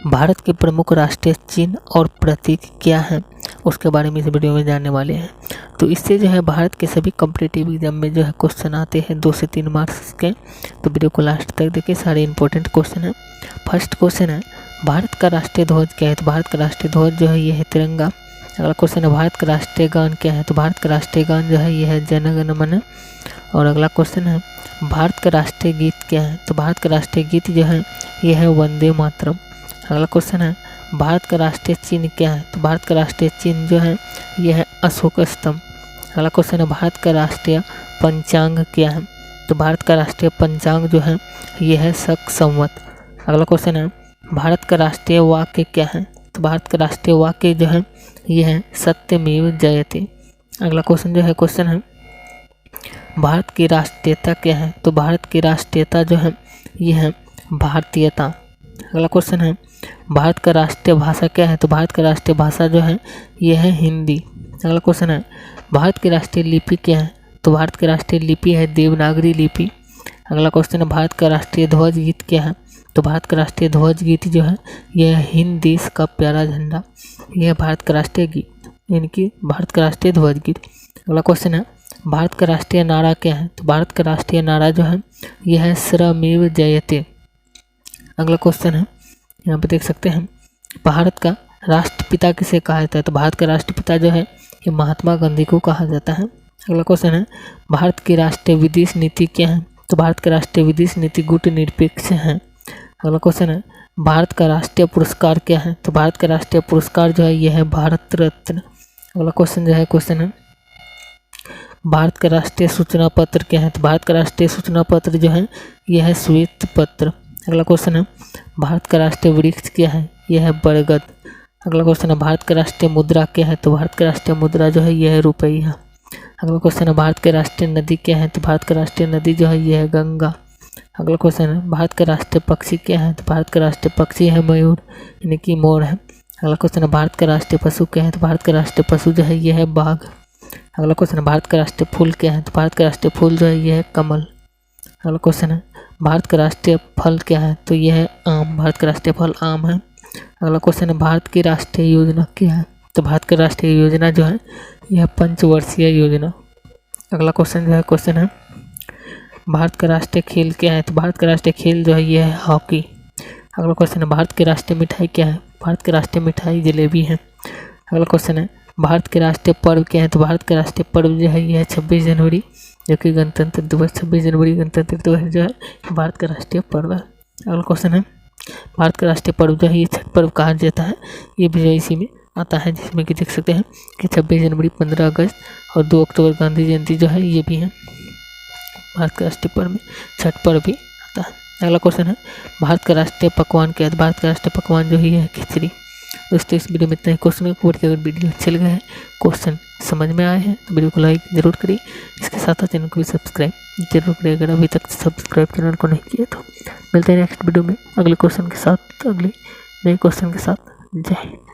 भारत के प्रमुख राष्ट्रीय चिन्ह और प्रतीक क्या हैं, उसके बारे में इस वीडियो में जानने वाले हैं। तो इससे जो है भारत के सभी कॉम्पिटिटिव एग्जाम में जो है क्वेश्चन आते हैं 2 से 3 मार्क्स के। तो वीडियो को लास्ट तक देखिए, सारे इंपॉर्टेंट क्वेश्चन हैं। फर्स्ट क्वेश्चन है, भारत का राष्ट्रीय ध्वज क्या है? तो भारत का राष्ट्रीय ध्वज जो है ये है तिरंगा। अगला क्वेश्चन है, भारत का राष्ट्रीय गान क्या है? तो भारत का राष्ट्रीय गान जो है ये है जन गण मन। और अगला क्वेश्चन है, भारत का राष्ट्रीय गीत क्या है? तो भारत का राष्ट्रीय गीत जो है ये है वंदे मातरम। अगला क्वेश्चन है, भारत का राष्ट्रीय चिन्ह क्या है? तो भारत का राष्ट्रीय चिन्ह जो है यह है अशोक स्तंभ। अगला क्वेश्चन है, भारत का राष्ट्रीय पंचांग क्या है? तो भारत का राष्ट्रीय पंचांग जो है यह है शक संवत। अगला क्वेश्चन है, भारत का राष्ट्रीय वाक्य क्या है? तो भारत का राष्ट्रीय वाक्य जो है यह है सत्यमेव जयते। अगला क्वेश्चन जो है क्वेश्चन है, भारत की राष्ट्रीयता क्या है? तो भारत की राष्ट्रीयता जो है यह है भारतीयता। अगला क्वेश्चन है, भारत का राष्ट्रीय भाषा क्या है? तो भारत का राष्ट्रीय भाषा जो है यह है हिंदी। अगला क्वेश्चन है, भारत की राष्ट्रीय लिपि क्या है? तो भारत की राष्ट्रीय लिपि है देवनागरी लिपि। अगला क्वेश्चन है, भारत का राष्ट्रीय ध्वज गीत क्या है? तो भारत का राष्ट्रीय ध्वज गीत जो है यह हिंद देश का प्यारा झंडा, यह भारत का राष्ट्रीय गीत, यानी कि भारत का राष्ट्रीय ध्वज गीत। अगला क्वेश्चन है, भारत का राष्ट्रीय नारा क्या है? तो भारत का राष्ट्रीय नारा जो है यह है श्रमेव जयते। अगला क्वेश्चन है, यहाँ पे देख सकते हैं, भारत का राष्ट्रपिता किसे कहा जाता है? तो भारत का राष्ट्रपिता जो है ये महात्मा गांधी को कहा जाता है। अगला क्वेश्चन है, भारत की राष्ट्रीय विदेश नीति क्या है? तो भारत का राष्ट्रीय विदेश नीति गुटनिरपेक्ष है। अगला क्वेश्चन है, भारत का राष्ट्रीय पुरस्कार क्या है? तो भारत का राष्ट्रीय पुरस्कार जो है यह है भारत रत्न। अगला क्वेश्चन जो है क्वेश्चन है, भारत का राष्ट्रीय सूचना पत्र क्या है? तो भारत का राष्ट्रीय सूचना पत्र जो है यह है श्वेत पत्र। अगला क्वेश्चन है, भारत का राष्ट्रीय वृक्ष क्या है? यह है बरगद। अगला क्वेश्चन है, भारत का राष्ट्रीय मुद्रा क्या है? तो भारत का राष्ट्रीय मुद्रा जो है यह है रुपया। अगला क्वेश्चन है, भारत के राष्ट्रीय नदी क्या है? तो भारत का राष्ट्रीय नदी जो है यह है गंगा। अगला क्वेश्चन है, भारत का राष्ट्रीय पक्षी क्या है? तो भारत का राष्ट्रीय पक्षी है मयूर, यानी कि मोर है। अगला क्वेश्चन है, भारत का राष्ट्रीय पशु क्या है? तो भारत का राष्ट्रीय पशु जो है यह है बाघ। अगला क्वेश्चन है, भारत का राष्ट्रीय फूल क्या है? तो भारत का राष्ट्रीय फूल जो है यह है कमल। अगला क्वेश्चन है, भारत का राष्ट्रीय फल क्या है? तो यह है आम, भारत का राष्ट्रीय फल आम है। अगला क्वेश्चन है, भारत की राष्ट्रीय योजना क्या है? तो भारत की राष्ट्रीय योजना जो है यह पंचवर्षीय योजना। अगला क्वेश्चन जो है क्वेश्चन है, भारत का राष्ट्रीय खेल क्या है? तो भारत का राष्ट्रीय खेल जो है यह है हॉकी। अगला क्वेश्चन है, भारत की राष्ट्रीय मिठाई क्या है? भारत की राष्ट्रीय मिठाई जलेबी है। अगला क्वेश्चन है, भारत के राष्ट्रीय पर्व क्या है? तो भारत का राष्ट्रीय पर्व जो है यह है 26 जनवरी, जो कि गणतंत्र दिवस, 26 जनवरी गणतंत्र दिवस जो है भारत का राष्ट्रीय पर्व है। अगला क्वेश्चन है, भारत का राष्ट्रीय पर्व जो है ये छठ पर्व कहा जाता है, ये भी इसी में आता है, जिसमें कि देख सकते हैं कि 26 जनवरी, 15 अगस्त और 2 अक्टूबर गांधी जयंती जो है ये भी है भारत के राष्ट्रीय पर्व में, छठ पर्व भी आता है। अगला क्वेश्चन है, भारत का राष्ट्रीय पकवान क्या है? भारत का राष्ट्रीय पकवान जो है खिचड़ी। दोस्तों इस वीडियो में इतना ही क्वेश्चन को अगर वीडियो अच्छे लगे हैं, क्वेश्चन समझ में आए हैं तो वीडियो को लाइक जरूर करिए। इसके साथ साथ चैनल को भी सब्सक्राइब जरूर करिए अगर अभी तक सब्सक्राइब चैनल को नहीं किया तो। मिलते हैं नेक्स्ट वीडियो में अगले क्वेश्चन के साथ, अगले नए क्वेश्चन के साथ। जय हिंद।